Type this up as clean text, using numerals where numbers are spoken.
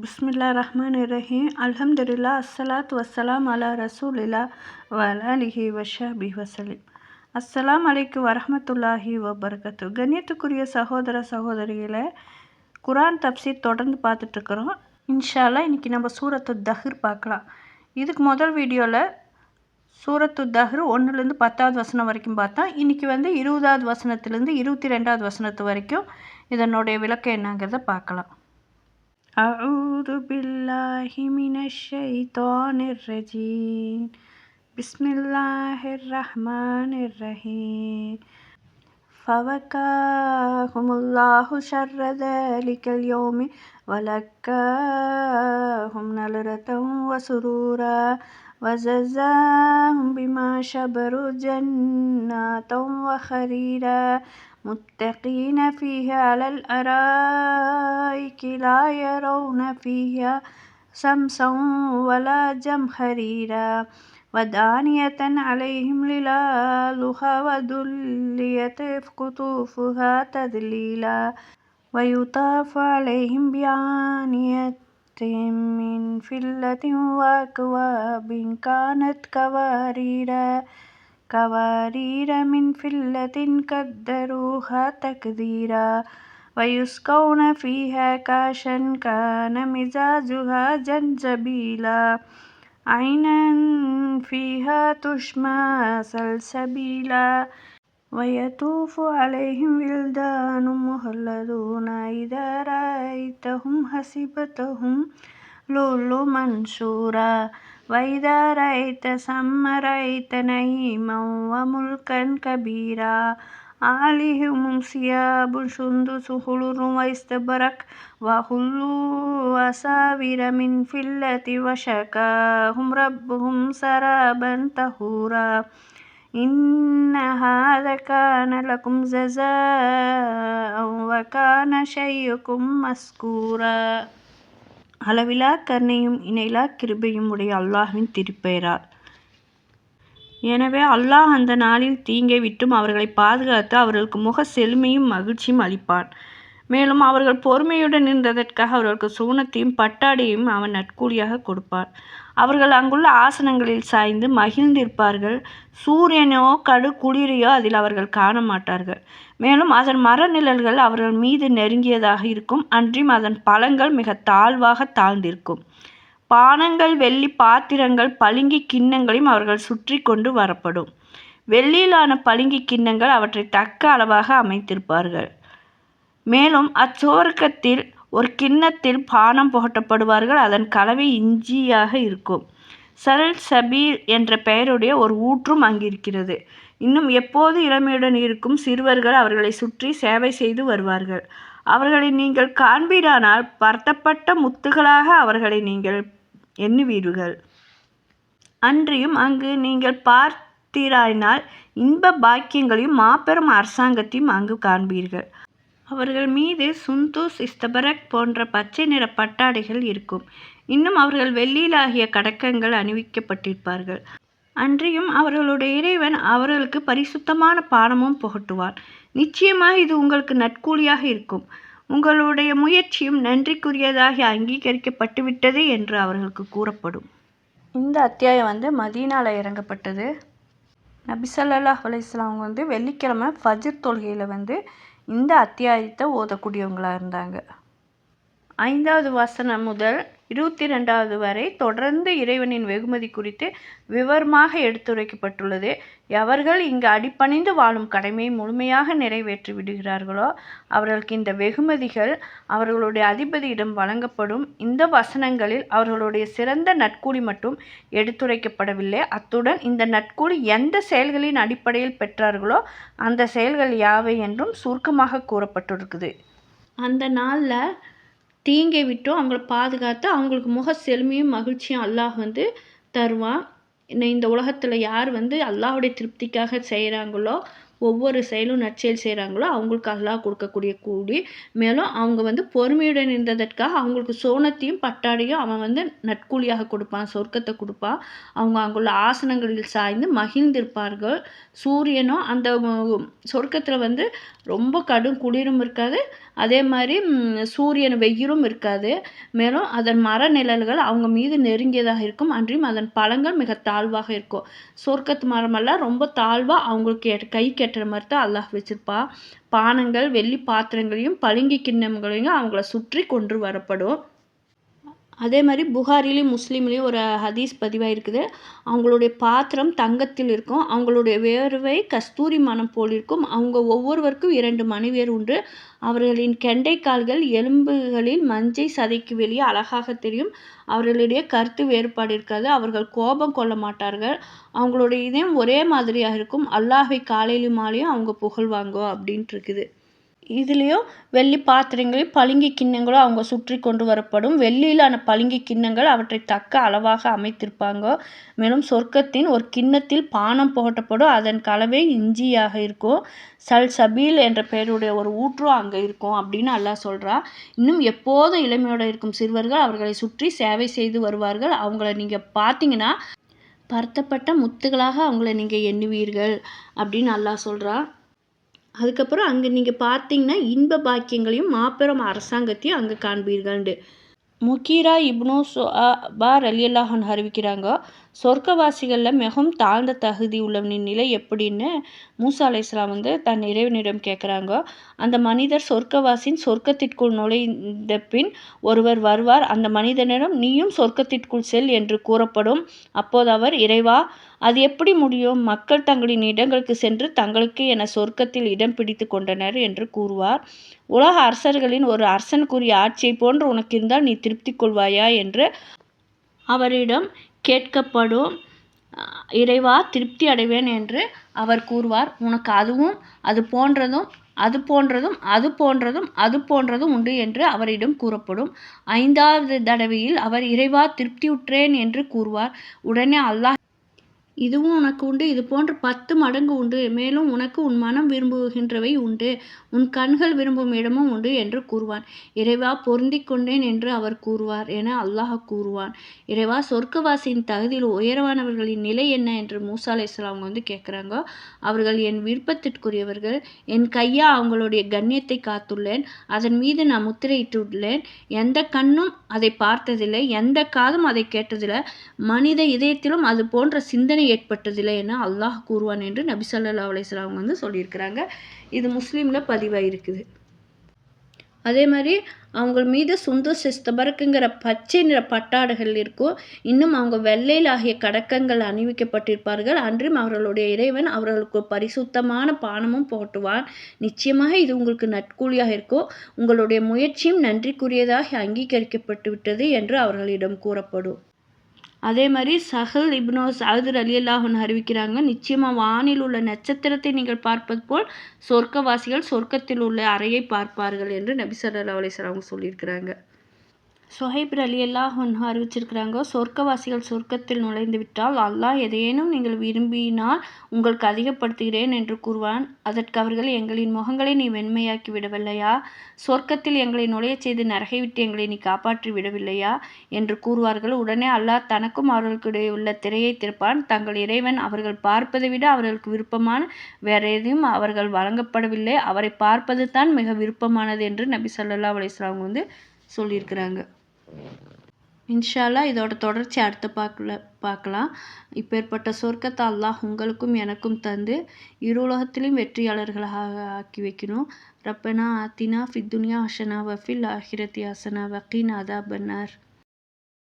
பிஸ்மில்லாஹிர்ரஹ்மானிர்ரஹீம். அல்ஹம்துலில்லாஹ் அஸ்ஸலாத்து வஸ்ஸலாம் அலா ரசூலில்லாஹ் வ அலிஹி வஸஹ்பிஹி வஸல்லம். அஸ்ஸலாமு அலைக்கும் வரஹ்மத்துல்லாஹி வபரகாத்துஹு. கண்ணியத்துக்குரிய சகோதர சகோதரிகளை, குர்ஆன் தப்சீர் தொடர்ந்து பார்த்துட்ருக்குறோம். இன்ஷா அல்லாஹ் இன்றைக்கி நம்ம சூரத்து தஹ்ர் பார்க்கலாம். இதுக்கு முதல் வீடியோவில் சூரத்து தஹ்ர் 1லேருந்து 10வது வசனம் வரைக்கும் பார்த்தோம். இன்றைக்கி 20வது வசனத்துலேருந்து 22வது வசனத்து வரைக்கும் இதனுடைய விளக்கம் என்னங்கிறத பார்க்கலாம். أعوذ بالله من الشيطان الرجيم. بسم الله الرحمن الرحيم. فوقاهم الله شر ذلك اليوم ولقاهم نضرة وسرورا وجزاهم بما صبروا جنات وحريرا متقين فيها على الأرائك لا يرون فيها شمسا ولا زمهريرا ودانية عليهم ظلالها وذللت قطوفها تذليلا ويطاف عليهم بآنية من فضة وأكواب كانت قوارير من فضة قدروها تقديرا ويسقون فيها كأسا كان مزاجها زنجبيلا عينا فيها تسمى سلسبيلا ويطوف عليهم ولدان مخلدون إذا رأيتهم حسبتهم لؤلؤا منثورا وإذا رأيت ثم رأيت نعيما وملكا كبيرا عليهم ثياب سندس خضر واستبرق وحلوا أساور من فضة وسقاهم ربهم شرابا طهورا إن هذا كان لكم جزاء وكان سعيكم مشكورا. அளவிலா கருணையும் இணையிலா கிருபையும் உடைய அல்லாஹ்வின் திருப்பெயரால். எனவே அல்லாஹ் அந்த நாளில் தீங்கை விட்டும் அவர்களை பாதுகாத்து அவர்களுக்கு முக செழுமையும் மகிழ்ச்சியும் அளிப்பான். மேலும் அவர்கள் பொறுமையுடன் இருந்ததற்காக அவர்களுக்கு சூனத்தையும் பட்டாடையும் அவன் நற்கூலியாக கொடுப்பான். அவர்கள் அங்குள்ள ஆசனங்களில் சாய்ந்து மகிழ்ந்திருப்பார்கள். சூரியனோ கடு குளிரையோ அதில் அவர்கள் காண மாட்டார்கள். மேலும் அதன் மரநிழல்கள் அவர்கள் மீது நெருங்கியதாக இருக்கும். அன்றியும் அதன் பழங்கள் மிக தாழ்வாக தாழ்ந்திருக்கும். பானங்கள் வெள்ளி பாத்திரங்கள் பளிங்கு கிண்ணங்களையும் அவர்கள் சுற்றி கொண்டு வரப்படும். வெள்ளியிலான பளிங்கு கிண்ணங்கள் அவற்றை தக்க அளவாக அமைத்திருப்பார்கள். மேலும் அச்சோர்க்கத்தில் ஒரு கிண்ணத்தில் பானம் புகட்டப்படுவார்கள். அதன் கலவை இஞ்சியாக இருக்கும். சல்சபீல் என்ற பெயருடைய ஒரு ஊற்றும் அங்கிருக்கிறது. இன்னும் எப்போது இளமையுடன் இருக்கும் சிறுவர்கள் அவர்களை சுற்றி சேவை செய்து வருவார்கள். அவர்களை நீங்கள் காண்பீரானால் பரத்தப்பட்ட முத்துகளாக அவர்களை நீங்கள் எண்ணுவீர்கள். அன்றியும் அங்கு நீங்கள் பார்த்தீராயினால் இன்ப பாக்கியங்களையும் மாபெரும் அரசாங்கத்தையும் அங்கு காண்பீர்கள். அவர்கள் மீது சுந்தூஸ் இஸ்தபரக் போன்ற பச்சை நிற பட்டாடைகள் இருக்கும். இன்னும் அவர்கள் வெள்ளியிலாகிய கடக்கங்கள் அணிவிக்கப்பட்டிருப்பார்கள். அன்றியும் அவர்களுடைய இறைவன் அவர்களுக்கு பரிசுத்தமான பானமும் புகட்டுவான். நிச்சயமாக இது உங்களுக்கு நற்கூலியாக இருக்கும். உங்களுடைய முயற்சியும் நன்றிக்குரியதாகி அங்கீகரிக்கப்பட்டுவிட்டது என்று அவர்களுக்கு கூறப்படும். இந்த அத்தியாயம் மதீனாவில் இறங்கப்பட்டது. நபி ஸல்லல்லாஹு அலைஹி வஸல்லம் அவங்க வெள்ளிக்கிழமை ஃபஜ்ர் தொழுகையில் இந்த அத்தியாயத்தை ஓதக்கூடியவங்களாக இருந்தாங்க. 5வது வசனம் முதல் 22வது வரை தொடர்ந்து இறைவனின் வெகுமதி குறித்து விவரமாக எடுத்துரைக்கப்பட்டுள்ளது. எவர்கள் இங்கு அடிபணிந்து வாழும் கடமையை முழுமையாக நிறைவேற்றி விடுகிறார்களோ அவர்களுக்கு இந்த வெகுமதிகள் அவர்களுடைய அதிபதியிடம் வழங்கப்படும். இந்த வசனங்களில் அவர்களுடைய சிறந்த நற்கூலி மட்டும் எடுத்துரைக்கப்படவில்லை. அத்துடன் இந்த நற்கூலி எந்த செயல்களின் அடிப்படையில் பெற்றார்களோ அந்த செயல்கள் யாவை என்றும் சுருக்கமாக கூறப்பட்டிருக்குது. அந்த நாளில் தீங்கை விட்டும் அவங்கள பாதுகாத்து அவங்களுக்கு முக செழுமையும் மகிழ்ச்சியும் அல்லாஹ் தருவான். இந்த உலகத்தில் யார் அல்லாஹுடைய திருப்திக்காக செய்கிறாங்களோ ஒவ்வொரு செயலும் நற்செயல் செய்கிறாங்களோ அவங்களுக்கு அல்லாஹ் கொடுக்கக்கூடிய கூலி. மேலும் அவங்க பொறுமையுடன் இருந்ததற்காக அவங்களுக்கு சோனத்தையும் பட்டாடையும் அவன் நற்கூலியாக கொடுப்பான், சொர்க்கத்தை கொடுப்பான். அவங்க அங்குள்ள ஆசனங்களில் சாய்ந்து மகிழ்ந்திருப்பார்கள். சூரியனும் அந்த சொர்க்கத்தில் ரொம்ப கடும் குளிரும் இருக்காது, அதே மாதிரி சூரியன் வெயிலும் இருக்காது. மேலும் அதன் மர நிழல்கள் அவங்க மீது நெருங்கியதாக இருக்கும். அன்றியும் அதன் பழங்கள் மிக தாழ்வாக இருக்கும். சொர்க்கத்து மரமெல்லாம் ரொம்ப தாழ்வாக அவங்களுக்கு கை கெட்டுற மாதிரி தான் அல்லாஹ் வச்சுருப்பான். பானங்கள், வெள்ளி பாத்திரங்களையும் பளிங்கு கிண்ணங்களையும் அவங்கள சுற்றி கொண்டு வரப்படும். அதே மாதிரி புகாரிலையும் முஸ்லீம்லேயும் ஒரு ஹதீஸ் பதிவாயிருக்குது. அவங்களுடைய பாத்திரம் தங்கத்தில் இருக்கும். அவங்களுடைய வேர்வை கஸ்தூரி மணம் போல் இருக்கும். அவங்க ஒவ்வொருவருக்கும் 2 மனைவியர் உண்டு. அவர்களின் கெண்டை கால்கள் எலும்புகளில் மஞ்சை சதைக்கு வெளியே அழகாக தெரியும். அவர்களிடையே கருத்து வேறுபாடு இருக்காது. அவர்கள் கோபம் கொள்ள மாட்டார்கள். அவங்களுடைய இதயம் ஒரே மாதிரியாக இருக்கும். அல்லாஹ்வை காலையிலும் மாலையும் அவங்க புகழ்வாங்க அப்படின்ட்டு இருக்குது. இதுலேயும் வெள்ளி பாத்திரங்களையும் பளிங்கு கிண்ணங்களும் அவங்க சுற்றி கொண்டு வரப்படும். வெள்ளியிலான பளிங்கு கிண்ணங்கள் அவற்றை தக்க அளவாக அமைத்திருப்பாங்க. மேலும் சொர்க்கத்தின் ஒரு கிண்ணத்தில் பானம் புகட்டப்படும். அதன் கலவை இஞ்சியாக இருக்கும். சல்சபீல் என்ற பெயருடைய ஒரு ஊற்றும் அங்கே இருக்கும் அப்படின்னு அல்லாஹ் சொல்கிறான். இன்னும் எப்போதும் இளமையோடு இருக்கும் சிறுவர்கள் அவர்களை சுற்றி சேவை செய்து வருவார்கள். அவங்கள நீங்கள் பார்த்தீங்கன்னா பருத்தப்பட்ட முத்துகளாக அவங்கள நீங்கள் எண்ணுவீர்கள் அப்படின்னு அல்லாஹ் சொல்கிறான். அதுக்கப்புறம் அங்கே நீங்கள் பார்த்தீங்கன்னா இன்ப பாக்கியங்களையும் மாபெரும் அரசாங்கத்தையும் அங்கே காண்பீர்கள்ண்டு. முகீரா இப்னு சுஅபா ரலியல்லாஹு அன்ஹு அறிவிக்கிறாங்க, சொர்க்கவாசிகளில் மிகவும் தாழ்ந்த தகுதி உள்ளவனின் நிலை எப்படின்னு மூசா அலைஹிஸ்ஸலாம் தன் இறைவனிடம் கேட்குறாங்க. அந்த மனிதர் சொர்க்கவாசின் சொர்க்கத்திற்குள் நுழைந்த பின் ஒருவர் வருவார். அந்த மனிதனிடம் நீயும் சொர்க்கத்திற்குள் செல் என்று கூறப்படும். அப்போது அவர், இறைவா, அது எப்படி முடியும்? மக்கள் தங்களின் இடங்களுக்கு சென்று தங்களுக்கு என சொர்க்கத்தில் இடம் பிடித்து கொண்டனர் என்று கூறுவார். உலக அரசர்களின் ஒரு அரசனுக்குரிய ஆட்சியை போன்று உனக்கு இருந்தால் நீ திருப்தி கொள்வாயா என்று அவரிடம் கேட்கப்படும். இறைவா, திருப்தி அடைவேன் என்று அவர் கூறுவார். உனக்கு அதுவும் அது போன்றதும் அது போன்றதும் அது போன்றதும் அது போன்றதும் உண்டு என்று அவரிடம் கூறப்படும். 5வது தடவையில் அவர், இறைவா, திருப்தியுற்றேன் என்று கூறுவார். உடனே அல்லாஹ், இதுவும் உனக்கு உண்டு, இது போன்று 10 மடங்கு உண்டு. மேலும் உனக்கு உன் மனம் விரும்புகின்றவை உண்டு, உன் கண்கள் விரும்பும் இடமும் உண்டு என்று கூறுவான். இறைவா, பொருந்திக் கொண்டேன் என்று அவர் கூறுவார் என அல்லாஹ் கூறுவான். இறைவா, சொர்க்கவாசியின் தகுதியில் உயர்வானவர்களின் நிலை என்ன என்று மூசா அலைஹிஸ்ஸலாம் கேட்குறாங்க. அவர்கள் என் விருப்பத்திற்குரியவர்கள். என் கையா அவங்களுடைய கண்ணியத்தை காத்துள்ளேன். அதன் மீது நான் முத்திரையிட்டுள்ளேன். எந்த கண்ணும் அதை பார்த்ததில்லை, எந்த காதும் அதை கேட்டதில்லை, மனித இதயத்திலும் அது போன்ற சிந்தனை ஏற்பட்டதில்லை என அல்லாஹ் கூறுவான் என்று நபி ஸல்லல்லாஹு அலைஹி வஸல்லம் சொல்லியிருக்கிறாங்க. இது முஸ்லீமில் பதிவாயிருக்குது. அதே மாதிரி அவங்க மீது சுந்தூஸ் இஸ்தபரக்குங்கிற பச்சை நிற பட்டாடைகள் இருக்கும். இன்னும் அவங்க வெள்ளையில் ஆகிய கடக்கங்கள் அணிவிக்கப்பட்டிருப்பார்கள். அன்றும் அவர்களுடைய இறைவன் அவர்களுக்கு பரிசுத்தமான பானமும் போட்டுவான். நிச்சயமாக இது உங்களுக்கு நட்கூலியாக இருக்கும். உங்களுடைய முயற்சியும் நன்றிக்குரியதாக அங்கீகரிக்கப்பட்டு விட்டது என்று அவர்களிடம் கூறப்படும். அதே மாதிரி சஹல் இப்னு சஅத் ரலியல்லாஹு அன்ஹு அறிவிக்கிறாங்க, நிச்சயமாக வானில் உள்ள நட்சத்திரத்தை நீங்கள் பார்ப்பது போல் சொர்க்கவாசிகள் சொர்க்கத்தில் உள்ள அறையை பார்ப்பார்கள் என்று நபி ஸல்லல்லாஹு அலைஹி வஸல்லம் சொல்லியிருக்கிறாங்க. சுஹைப் ரலியல்லாஹு அன்ஹு அறிவிச்சிருக்கிறாங்க, சொர்க்கவாசிகள் சொர்க்கத்தில் நுழைந்து விட்டால் அல்லாஹ் எதையேனும் நீங்கள் விரும்பினால் உங்களுக்கு அதிகப்படுத்துகிறேன் என்று கூறுவான். அதற்கு அவர்கள், எங்களின் முகங்களை நீ வெண்மையாக்கி விடவில்லையா? சொர்க்கத்தில் எங்களை நுழையச் செய்து நரகை விட்டு எங்களை நீ காப்பாற்றி விடவில்லையா என்று கூறுவார்கள். உடனே அல்லாஹ் தனக்கும் அவர்களுக்கிடையே உள்ள திரையை திறப்பான். தங்கள் இறைவன் அவர்கள் பார்ப்பதை விட அவர்களுக்கு விருப்பமான வேற எதையும் அவர்கள் வழங்கப்படவில்லை. அவரை பார்ப்பது தான் மிக விருப்பமானது என்று நபி ஸல்லல்லாஹு அலைஹி வஸல்லம் சொல்லியிருக்கிறாங்க. இன்ஷா அல்லாஹ் இதோட தொடர்ச்சி அடுத்து பார்க்கலாம். இப்பேற்பட்ட சொர்க்கத்தை அல்லாஹ் உங்களுக்கும் எனக்கும் தந்து இரு உலகத்திலும் வெற்றியாளர்களாக ஆக்கி வைக்கணும். ரப்பனா ஆத்தினா ஃபித் துன்யா ஹஸனா வஃபில் ஆஹிரத்தி ஹஸனா வகீனா அதாபன்னார்.